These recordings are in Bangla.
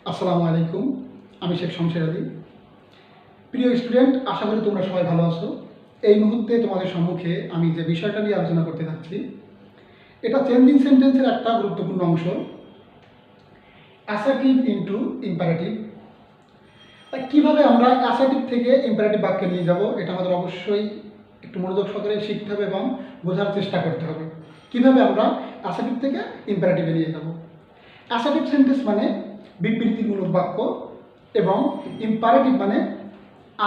আসসালামু আলাইকুম। আমি শেখ শমশের আলী। প্রিয় স্টুডেন্ট, আশা করি তোমরা সবাই ভালো আছো। এই মুহূর্তে তোমাদের সম্মুখে আমি যে বিষয়টা নিয়ে আলোচনা করতে যাচ্ছি, এটা চেঞ্জিং সেন্টেন্সের একটা গুরুত্বপূর্ণ অংশ, অ্যাসার্টিভ ইনটু ইম্পারেটিভ। তাই কীভাবে আমরা অ্যাসার্টিভ থেকে ইম্পারেটিভ বাক্যে নিয়ে যাব, এটা আমাদের অবশ্যই একটু মনোযোগ সহকারে শিখতে হবে এবং বোঝার চেষ্টা করতে হবে কীভাবে আমরা অ্যাসার্টিভ থেকে ইম্পারেটিভে নিয়ে যাব। অ্যাসার্টিভ সেন্টেন্স মানে বিবৃতিমূলক বাক্য এবং ইম্পারেটিভ মানে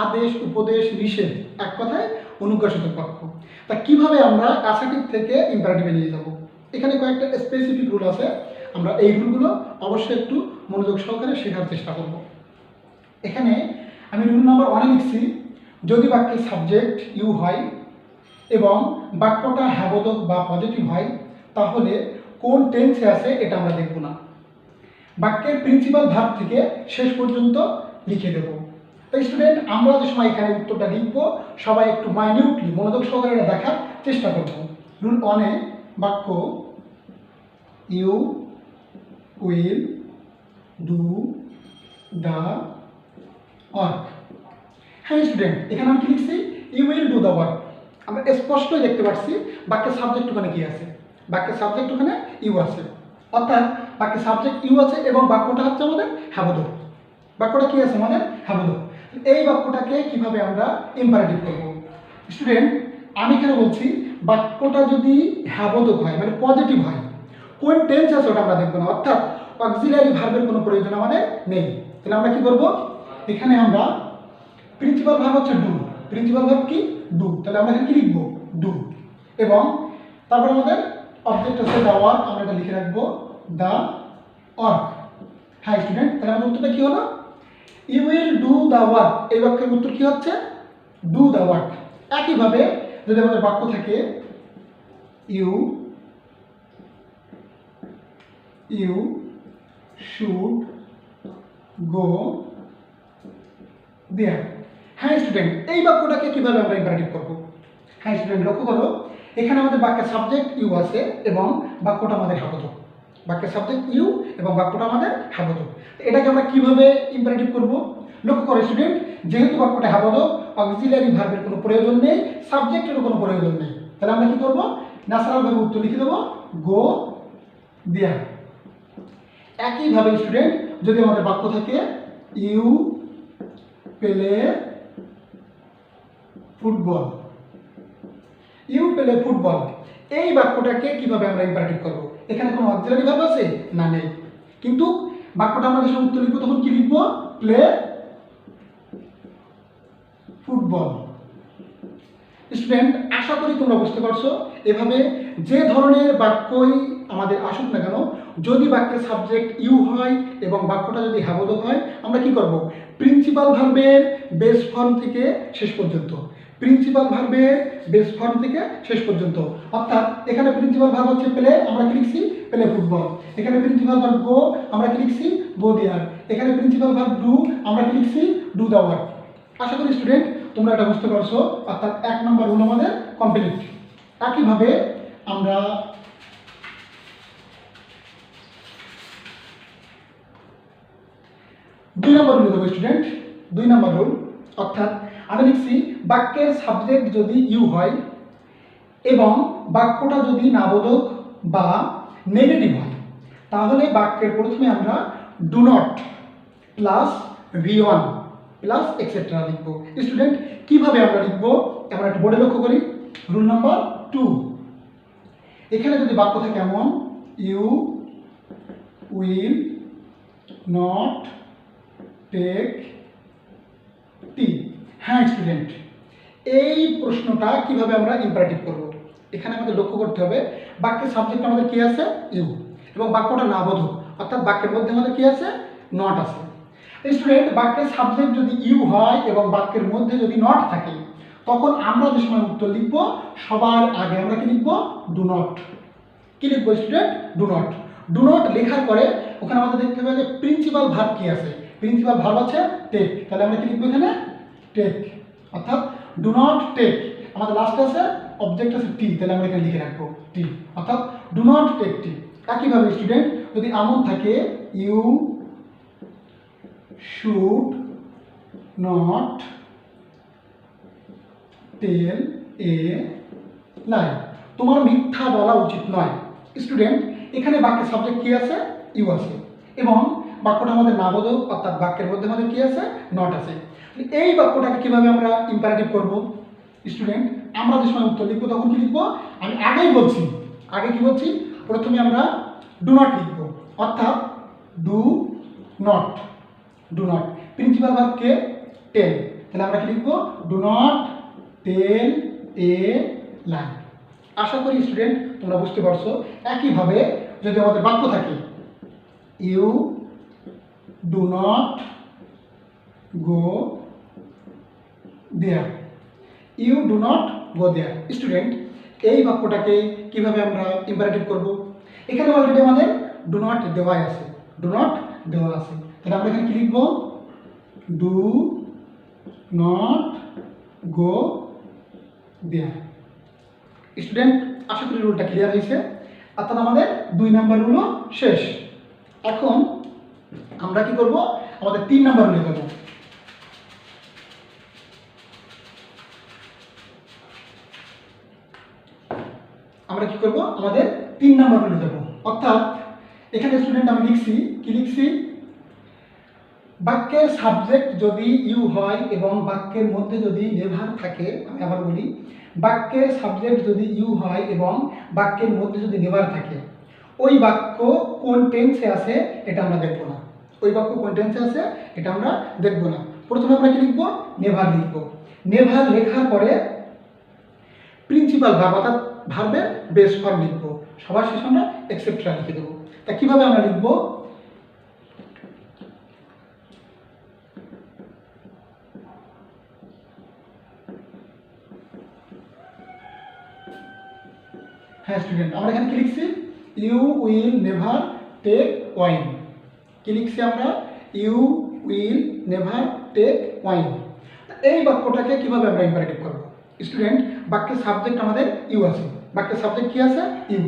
আদেশ, উপদেশ, নিষেধ, এক কথায় অনুজ্ঞাসূচক বাক্য। তা কীভাবে আমরা অ্যাসার্টিভ থেকে ইম্পারেটিভে নিয়ে যাব, এখানে কয়েকটা স্পেসিফিক রুল আছে। আমরা এই রুলগুলো অবশ্যই একটু মনোযোগ সহকারে শেখার চেষ্টা করব। এখানে আমি রুল নাম্বার 1 লিখছি, যদি বাক্যের সাবজেক্ট ইউ হয় এবং বাক্যটা হ্যাবোধক বা পজিটিভ হয়, তাহলে কোন টেন্সে আছে এটা আমরা দেখব না। বাক্যের প্রিন্সিপাল ভার্ব থেকে শেষ পর্যন্ত লিখে দেব। তাই স্টুডেন্ট, আমরা যে সময় এখানে উত্তরটা লিখবো, সবাই একটু মাইনিউটলি মনোযোগ সহকারে দেখার চেষ্টা করব। রুল 1-এ বাক্য you will do the work. হ্যাঁ স্টুডেন্ট, এখানে আমি কি লিখছি? You will do the work. আমরা স্পষ্টই দেখতে পাচ্ছি বাক্যের সাবজেক্ট ওখানে কি আছে, বাক্যের সাবজেক্ট ওখানে ইউ আছে, অর্থাৎ বাক্যের সাবজেক্ট ইউ আছে এবং বাক্যটা হচ্ছে আমাদের হ্যাবোধক। বাক্যটা কি আছে আমাদের? হ্যাবোধক। এই বাক্যটাকে কিভাবে আমরা ইম্পারেটিভ করব? স্টুডেন্ট, আমি এখানে বলছি বাক্যটা যদি হ্যাবোধক হয় মানে পজিটিভ হয়, কোন টেন্স আছে ওটা আমরা দেখবো না, অর্থাৎ অক্সিলারি ভার্বের কোনো প্রয়োজন আমাদের নেই। তাহলে আমরা কি করব? এখানে আমরা প্রিন্সিপাল ভার্ব হচ্ছে ডু, প্রিন্সিপাল ভার্ব কি? ডু। তাহলে আমরা এখানে কি লিখবো? ডু। এবং তারপর আমাদের অবজেক্ট আছে দ্য ওয়ার্ক, আমরা এটা লিখে রাখবো দ্য ওয়ার্ক। হ্যাঁ স্টুডেন্ট, তাহলে আমাদের উত্তরটা কি হলো? You will do the work. এই বাক্যের উত্তর কি হচ্ছে? Do the work. একইভাবে যদি আমাদের বাক্য থাকে ইউ শুড গো দেয়ার। হ্যাঁ স্টুডেন্ট, এই বাক্যটাকে কিভাবে আমরা ইম্পারেটিভ করব? হ্যাঁ স্টুডেন্ট, লক্ষ্য করো, এখানে আমাদের বাক্যের সাবজেক্ট ইউ আছে এবং বাক্যটা আমাদের হ্যাবোধক। বাক্যের সাবজেক্ট ইউ এবং বাক্যটা আমাদের হ্যাবোধক। এটাকে আমরা কিভাবে ইম্পারেটিভ করব? লক্ষ্য করো স্টুডেন্ট, যেহেতু বাক্যটা হ্যাবোধক, অক্সিলারি ভার্বের কোনো প্রয়োজন নেই, সাবজেক্টেরও কোনো প্রয়োজন নেই, তাহলে আমরা কি করব? ন্যাচারাল ভাবে উত্তর লিখে দেবো গো দেয়ার। একইভাবে স্টুডেন্ট, যদি আমাদের বাক্য থাকে you play football, you play football, এই বাক্যটাকে কিভাবে আমরা ইম্পারেটিভ করব? এখানে কোনো অক্সিলারি ভার্ব আছে? না, নেই। কিন্তু বাক্যটা আমরা যখন উত্তর লিখবো তখন কি লিখবো? Play football. স্টুডেন্ট, আশা করি তোমরা বুঝতে পারছো। এভাবে যে ধরনের বাক্যই আমাদের আসুক না কেন, যদি বাক্যের সাবজেক্ট ইউ হয় এবং বাক্যটা যদি হ্যাবোধক হয়, আমরা কি করব? প্রিন্সিপাল ভার্বের বেস ফর্ম থেকে শেষ পর্যন্ত, প্রিন্সিপাল ভার্বের বেস ফর্ম থেকে শেষ পর্যন্ত, অর্থাৎ এখানে প্রিন্সিপাল ভার্ব হচ্ছে প্লে, আমরা কি লিখছি? Play football. এখানে প্রিন্সিপাল ভার্ব গো, আমরা কি লিখছি? গো দেয়ার। এখানে প্রিন্সিপাল ভার্ব ডু, আমরা কি লিখছি? Do the work. আশা করি স্টুডেন্ট তোমরা এটা বুঝতে পারছো, অর্থাৎ 1 নম্বর রুল আমাদের কমপ্লিট। একইভাবে আমরা দুই নম্বর রুল দেবো স্টুডেন্ট। 2 নম্বর রুল, অর্থাৎ আমি লিখছি বাক্যের সাবজেক্ট যদি ইউ হয় এবং বাক্যটা যদি নাবোধক বা নেগেটিভ হয়, তাহলে বাক্যের প্রথমে আমরা do not plus V1 plus etcetera লিখবো। স্টুডেন্ট, কিভাবে আমরা লিখবো? আমরা একটু বোর্ডে লক্ষ্য করি। রুল নাম্বার 2, এখানে যদি বাক্য থাকে এমন you will not take tea. হ্যাঁ স্টুডেন্ট, এই প্রশ্নটা কিভাবে আমরা ইম্পারেটিভ করব? এখানে আমাদের লক্ষ্য করতে হবে বাক্যের সাবজেক্ট আমাদের কি আছে? ইউ, এবং বাক্যটা নাবোধক, অর্থাৎ বাক্যের মধ্যে আমাদের কি আছে? নট আছে। স্টুডেন্ট, বাক্যের সাবজেক্ট যদি ইউ হয় এবং বাক্যের মধ্যে যদি নট থাকে, তখন আমরা যে সময় উত্তর লিখবো সবার আগে আমরা কি লিখবো? Do not. কি লিখবো student? Do not. Do not লেখার পরে ওখানে আমাদের দেখতে হবে যে প্রিন্সিপাল ভার্ব কি আছে। প্রিন্সিপাল ভার্ব আছে টেক, তাহলে আমরা কি লিখবো এখানে? টেক। অর্থাৎ ডু নট টেক, আমাদের লাস্টে আছে অবজেক্ট আছে টি, তাহলে আমরা এখানে লিখে রাখবো টি, অর্থাৎ ডু নট টেক টি। একইভাবে স্টুডেন্ট, যদি এমন থাকে ইউ শুড নট টেল এ লাই। তোমার মিথ্যা বলা উচিত নয়। স্টুডেন্ট, এখানে বাক্যের সাবজেক্ট কি আছে? ইউ আছে, এবং বাক্যটা আমাদের নাবোধক, অর্থাৎ বাক্যের মধ্যে আমাদের কি আছে? নট আছে। এই বাক্যটাকে কিভাবে আমরা ইম্পারেটিভ করব? স্টুডেন্ট, আমরা যে সময় উত্তর লিখবো তখন কি লিখবো? আমি আগেই বলছি, আগে কি বলছি? প্রথমে আমরা ডু নট লিখব, অর্থাৎ do not, do not. Principal verb কে? টেল। তাহলে আমরা কি লিখবো? ডু নট টেল এ লাই। আশা করি স্টুডেন্ট তোমরা বুঝতে পারছো। একইভাবে যদি আমাদের বাক্য থাকে you do not go there, you do not go there. Student, এই বাক্যটাকে কিভাবে আমরা ইম্পারেটিভ করব? এখানে অলরেডি আমাদের ডু নট দেওয়া আছে, ডু নট দেওয়া আছে। তাহলে আমরা এখানে কি লিখব? Do not go there. Student, আশা করি রুলটা ক্লিয়ার হয়েছে। অর্থাৎ আমাদের 2 নাম্বার রুলও শেষ। এখন আমরা কি করব? আমাদের 3 নাম্বার রুলে যাব। আমরা কি করব? আমাদের 3 নাম্বার রুলে যাব। অর্থাৎ এখানে স্টুডেন্ট আমি লিখছি, কি লিখছি? বাক্যের সাবজেক্ট যদি ইউ হয় এবং বাক্যের মধ্যে যদি নেভার থাকে, আমি আবার বলি, বাক্যের সাবজেক্ট যদি ইউ হয় এবং বাক্যের মধ্যে যদি নেভার থাকে, ওই বাক্য কোন টেন্সে আছে এটা আমরা দেখব না। ওই বাক্য কোন টেন্সে আছে এটা আমরা দেখব না। প্রথমে আমরা কি লিখব? নেভার লিখব। নেভার লেখার পরে প্রিন্সিপাল ভার্ব অর্থাৎ ভার্বের বেস ফর্ম লিখব। সবার শেষে আমরা এক্সেট্রা লিখে দেবো। তা কিভাবে আমরা লিখব? হ্যাঁ স্টুডেন্ট, আমরা এখানে কি লিখছি? You will never take wine. কি লিখছি আমরা? You will never take wine. এই বাক্যটাকে কিভাবে আমরা ইম্পারেটিভ করব? স্টুডেন্ট, বাক্যের সাবজেক্ট আমাদের ইউ আছে। বাক্যের সাবজেক্ট কি আছে? ইউ।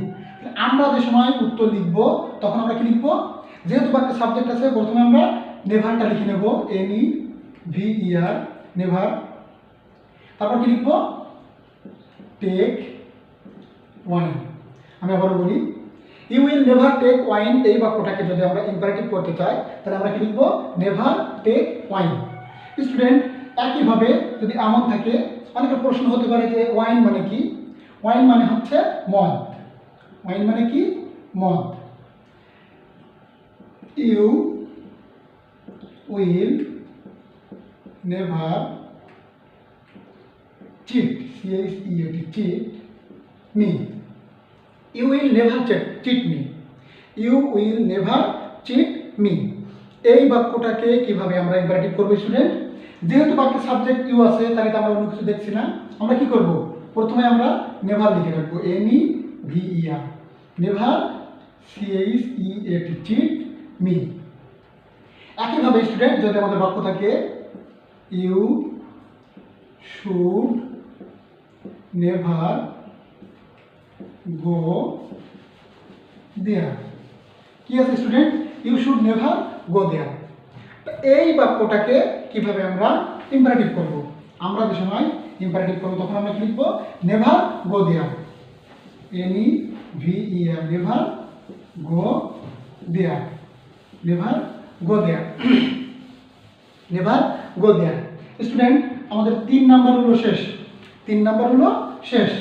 আমরা যে সময় উত্তর লিখব তখন আমরা কি লিখব? যেহেতু বাক্যের সাবজেক্ট আছে, প্রথমে আমরা নেভারটা লিখে নেব, NEVER, নেভার। তারপর কি লিখব? Take wine. আমি আবারও বলি, you will never take wine. এই বাক্যটাকে যদি আমরা ইম্পারেটিভ করতে চাই তাহলে আমরা কি লিখব? Never take wine. স্টুডেন্ট, একইভাবে যদি এমন থাকে, অনেকের প্রশ্ন হতে পারে যে ওয়াইন মানে কি? ওয়াইন মানে হচ্ছে মদ। ওয়াইন মানে কি? মদ। You will never cheat, CHEAT, cheat me. You will never cheat me. You will never cheat me. এই বাক্যটাকে কিভাবে আমরা ইম্পারেটিভ করবো স্টুডেন্ট? যেহেতু বাক্যের সাবজেক্ট ইউ আছে, তাহলে তো আমরা অন্য কিছু দেখছি না। আমরা কি করব? প্রথমে আমরা নেভার লিখে রাখবো, NEVER, never, CHEAT, cheat me. একইভাবে স্টুডেন্ট, যদি আমাদের বাক্য থাকে you should never go there. কি আছে student? You should never go there. এই বাক্যটাকে কিভাবে আমরা ইম্পারেটিভ করব? আমরা যে সময় ইম্পারেটিভ করব তখন আমরা কি লিখব? Never go there, NEVER, never go there, never go there, never go there. Student, আমাদের 3 নাম্বার হলো শেষ। 3 নাম্বার হলো শেষ।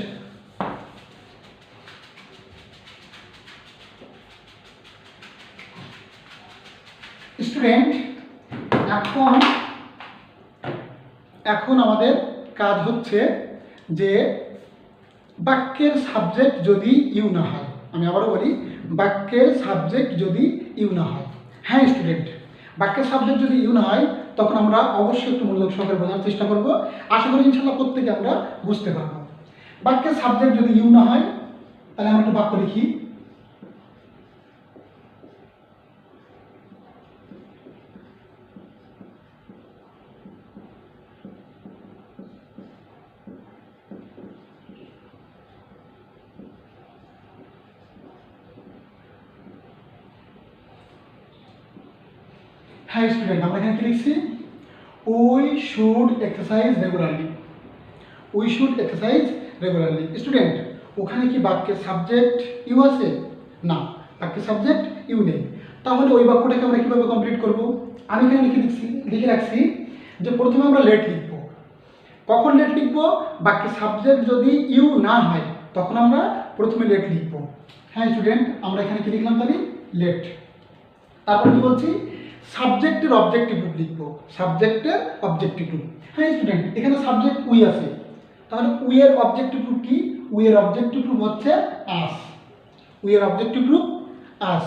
স্টুডেন্ট, এখন আমাদের কাজ হচ্ছে যে বাক্যের সাবজেক্ট যদি ইউ না হয়, আমি আবারও বলি, বাক্যের সাবজেক্ট যদি ইউ না হয়। হ্যাঁ স্টুডেন্ট, বাক্যের সাবজেক্ট যদি ইউ না হয় তখন আমরা অবশ্যই একটু মূল্যক সহকারে বোঝার চেষ্টা করব। আশা করি ইনশাল্লাহ প্রত্যেকে আমরা বুঝতে পারবো। বাক্যের সাবজেক্ট যদি ইউ না হয় তাহলে আমরা একটা বাক্য লিখি। হ্যাঁ স্টুডেন্ট, আমরা এখানে কি লিখছি? We should exercise regularly. We should exercise regularly. Student, ওখানে কি বাক্যের সাবজেক্ট ইউ আছে? না, বাক্যের সাবজেক্ট ইউ নেই। তাহলে ওই বাক্যটাকে আমরা কীভাবে কমপ্লিট করব? আমি এখানে লিখে রাখছি যে প্রথমে আমরা লেট লিখব। কখন লেট লিখব? বাক্যের সাবজেক্ট যদি ইউ না হয় তখন আমরা প্রথমে লেট লিখব। হ্যাঁ স্টুডেন্ট, আমরা এখানে কি লিখলাম তাহলে? লেট। তারপর কি বলছি? সাবজেক্টের অবজেক্টিভ রূপ লিখব। সাবজেক্টের অবজেক্টিভ রূপ। হ্যাঁ স্টুডেন্ট, এখানে সাবজেক্ট উই আছে, তাহলে উই এর অবজেক্টিভ রূপ কি? উই এর অবজেক্টিভ রূপ হচ্ছে আস। উই এর অবজেক্টিভ রূপ আস।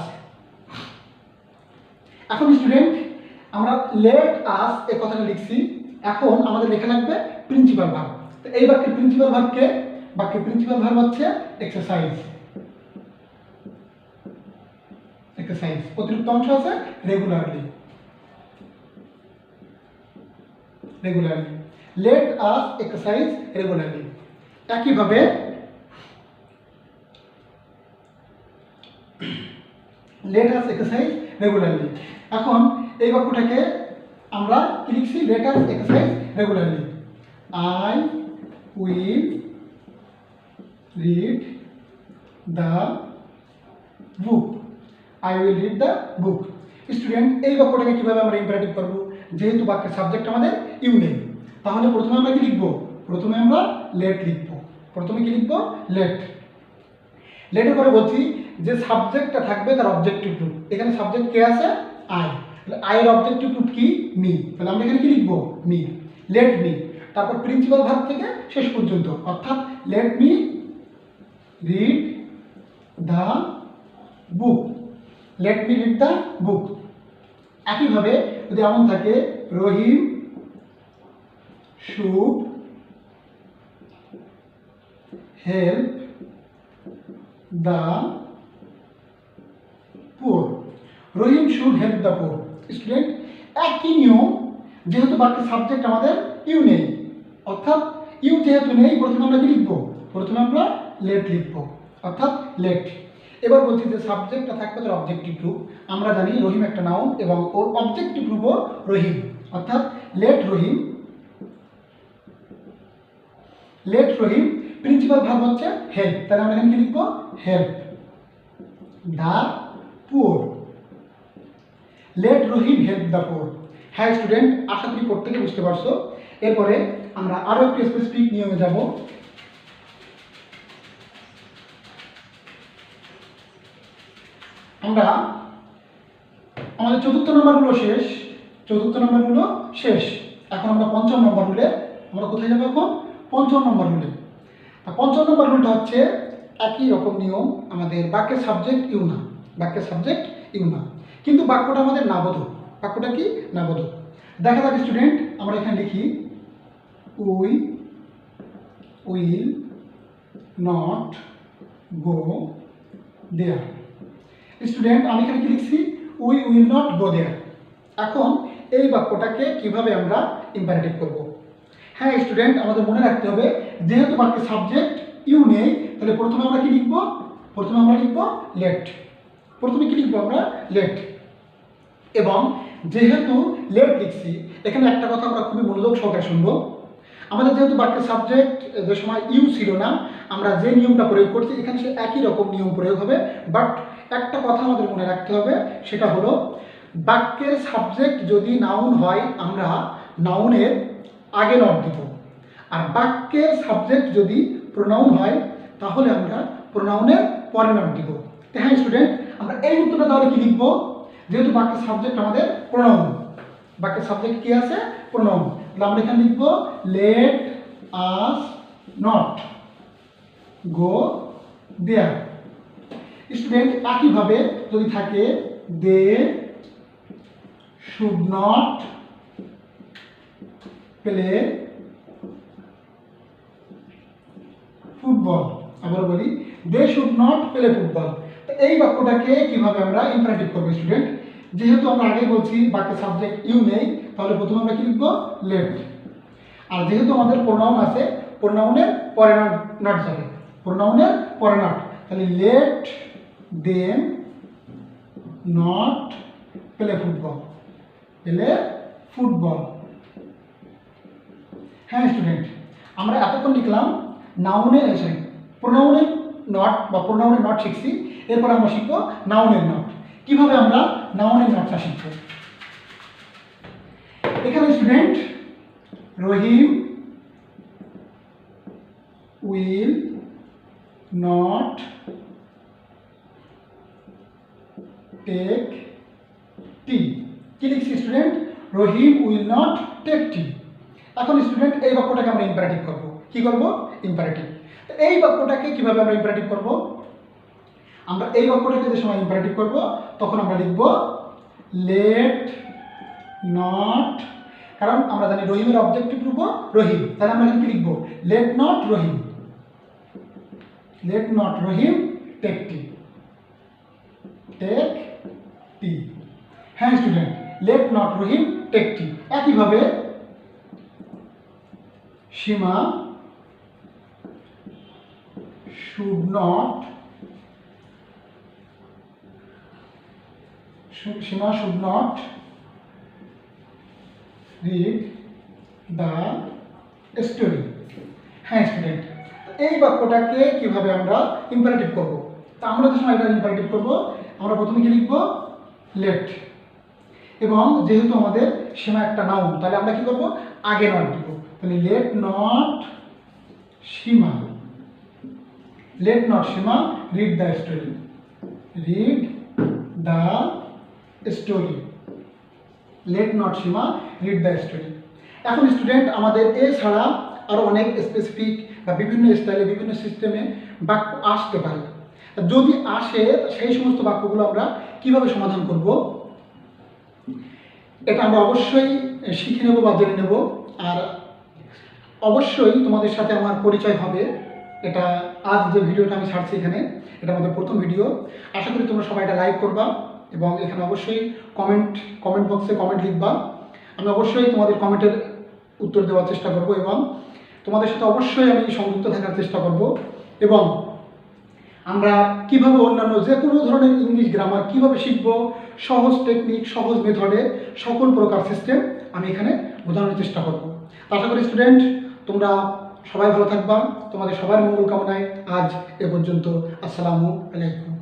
এখন স্টুডেন্ট, আমরা লেট আস এই কথাটা লিখছি। এখন আমাদের লেখা লাগবে প্রিন্সিপাল ভার্ব। তো এই বাক্যের প্রিন্সিপাল ভার্ব কে? বাক্যের প্রিন্সিপাল ভার্ব হচ্ছে এক্সারসাইজ। এক্সারসাইজ অতিরিক্ত অংশ আছে regularly. Regularly, let us exercise regularly. একইভাবে লেট আস এক্সারসাইজ রেগুলারলি। এখন এই বাক্যটাকে আমরা কি লিখছি? Let us exercise regularly. I will read the book. I will read the book. Student, এই বাক্যটাকে কীভাবে আমরা ইম্পারেটিভ করব? যেহেতু বাক্যের সাবজেক্ট আমাদের ইউ নেই, তাহলে প্রথমে আমরা কি লিখব? প্রথমে আমরা লেট লিখব। প্রথমে কি লিখব? লেট। লেটের পরে বলছি যে সাবজেক্টটা থাকবে তার অবজেক্টিভ রূপ। এখানে সাবজেক্ট কে আছে? আই। তাহলে আইয়ের অবজেক্টিভ রূপ কি? মি। তাহলে আমরা এখানে কি লিখব? মি। Let me. তারপর প্রিন্সিপাল ভার্ব থেকে শেষ পর্যন্ত, অর্থাৎ let me read the book. Let me read the book. একইভাবে যদি এমন থাকে, Rahim should help the poor. Rahim should help the poor. Student, একই নিয়ম, যেহেতু বাক্যের সাবজেক্ট আমাদের ইউ নেই, অর্থাৎ ইউ যেহেতু নেই, প্রথমে আমরা কি লিখব? প্রথমে আমরা লেট লিখব, অর্থাৎ লেট। এবার বলছি যে সাবজেক্টটা থাকবে তার অবজেক্টিভ রূপ। আমরা জানি রহিম একটা নাউন এবং ওর অবজেক্টিভ রূপও রহিম, অর্থাৎ let Rahim. Let Rahim. Principal verb হচ্ছে হেল্প, তাহলে আমরা এখানে কি লিখব? Help the poor. Let Rahim help the poor. হ্যাঁ স্টুডেন্ট, আশা করি প্রত্যেকে বুঝতে পারছো। এরপরে আমরা আরও একটু স্পেসিফিক নিয়মে যাব। আমরা আমাদের চতুর্থ নম্বরগুলো শেষ। চতুর্থ নম্বরগুলো শেষ। এখন আমরা পঞ্চম নম্বর রুলে। আমরা কোথায় যাবো এখন? পঞ্চম নম্বর রুলে। পঞ্চম নম্বর রুলটা হচ্ছে একই রকম নিয়ম। আমাদের বাক্যের সাবজেক্ট ইউ না। বাক্যের সাবজেক্ট ইউ না, কিন্তু বাক্যটা আমাদের নাবোধক। বাক্যটা কি? নাবোধক। দেখা যাক স্টুডেন্ট, আমরা এখানে লিখি we will not go there. Student, আমি এখানে কি লিখছি? We will not go there. এখন এই বাক্যটাকে কিভাবে আমরা ইম্পারেটিভ করব? হ্যাঁ স্টুডেন্ট, আমাদের মনে রাখতে হবে, যেহেতু বাক্যের সাবজেক্ট ইউ নেই, তাহলে প্রথমে আমরা কি লিখব? প্রথমে আমরা লিখব লেট। প্রথমে কি লিখব? আমরা লেট। এবং যেহেতু লেট লিখছি, এখানে একটা কথা আমরা খুবই মনোযোগ সহকারে শুনবো। আমাদের যেহেতু বাক্যের সাবজেক্ট যে সময় ইউ ছিল না, আমরা যে নিয়মটা প্রয়োগ করছি এখানে সে একই রকম নিয়ম প্রয়োগ হবে। বাট একটা কথা আমাদের মনে রাখতে হবে, সেটা হলো বাক্যের সাবজেক্ট যদি নাউন হয়, আমরা নাউনের আগে নট দিব। আর বাক্যের সাবজেক্ট যদি প্রোনাউন হয়, তাহলে আমরা প্রোনাউনের পরে নট দিব। হ্যাঁ স্টুডেন্ট, আমরা এই উত্তরটা তাহলে কি লিখব? যেহেতু বাক্যের সাবজেক্ট আমাদের প্রোনাউন, বাক্যের সাবজেক্ট কি আছে? প্রোনাউন। তাহলে আমরা এখানে লিখব let us not go there. Student, একইভাবে যদি থাকে they should not play football. আবার বলি, they should not play football. এই বাক্যটাকে কিভাবে আমরা ইম্পারেটিভ করবো স্টুডেন্ট? যেহেতু আমরা আগে বলছি বাক্যের সাবজেক্ট ইউ নেই, তাহলে প্রথমে আমরা কি লিখব? লেট। আর যেহেতু আমাদের প্রোনাউন আছে, প্রোনাউনের পরে নট যাবে। প্রোনাউনের পরে নট, তাহলে let them not play football. এলে ফুটবল। হ্যাঁ স্টুডেন্ট, আমরা এতক্ষণ লিখলাম প্রোনাউনের নট বা প্রোনাউনের নট শিখছি। এরপর আমরা শিখবো নাউনের নট। কিভাবে আমরা নাউনের নটটা শিখব? এখানে student Rahim will not take tea. কি লিখছি student? Rahim will not take tea. এখন স্টুডেন্ট এই বাক্যটাকে আমরা ইম্পারেটিভ করব। কি করব? ইম্পারেটিভ। তো এই বাক্যটাকে কিভাবে আমরা ইম্পারেটিভ করব? আমরা এই বাক্যটাকে যে সময় ইম্পারেটিভ করব তখন আমরা লিখব লেট নট, কারণ আমরা জানি রহিমের অবজেক্টিভ রূপ রহিম, তাহলে আমরা এখানে কি লিখব? Let not Rahim, let not Rahim take tea, take tea. হ্যাঁ student, let not Rahim take tea. একইভাবে Seema should not read the story. হ্যাঁ স্টুডেন্ট, এই বাক্যটাকে কিভাবে আমরা ইম্পারেটিভ করব? তা আমরা যে সময় এটা ইম্পারেটিভ করব, আমরা প্রথমে কি লিখব? লেট। এবং যেহেতু আমাদের সীমা একটা নাউন, তাহলে আমরা কি করব? আগে নট দিব। তাহলে let not Seema, let not Seema read the story, read the story, let not Seema read the story. এখন স্টুডেন্ট, আমাদের এছাড়া আরও অনেক স্পেসিফিক বা বিভিন্ন স্টাইলে বিভিন্ন সিস্টেমে বাক্য আসতে পারে। যদি আসে, সেই সমস্ত বাক্যগুলো আমরা কিভাবে সমাধান করব, এটা আমরা অবশ্যই শিখে নেব বা জেনে নেব। আর অবশ্যই তোমাদের সাথে আমার পরিচয় হবে। এটা আজ যে ভিডিওটা আমি ছাড়ছি এখানে, এটা আমাদের প্রথম ভিডিও। আশা করি তোমরা সবাই এটা লাইক করবা এবং এখানে অবশ্যই কমেন্ট বক্সে কমেন্ট লিখবা। আমি অবশ্যই তোমাদের কমেন্টের উত্তর দেওয়ার চেষ্টা করব এবং তোমাদের সাথে অবশ্যই আমি সংযুক্ত থাকার চেষ্টা করব। এবং আমরা কিভাবে অন্যান্য যে কোনো ধরনের ইংলিশ গ্রামার কিভাবে শিখব, সহজ টেকনিক, সহজ মেথডে সকল প্রকার সিস্টেম আমি এখানে বোঝানোর চেষ্টা করব। আশা করি স্টুডেন্ট তোমরা সবাই ভালো থাকবা। তোমাদের সবার মঙ্গল কামনায় আজ এ পর্যন্ত। আসসালামু আলাইকুম।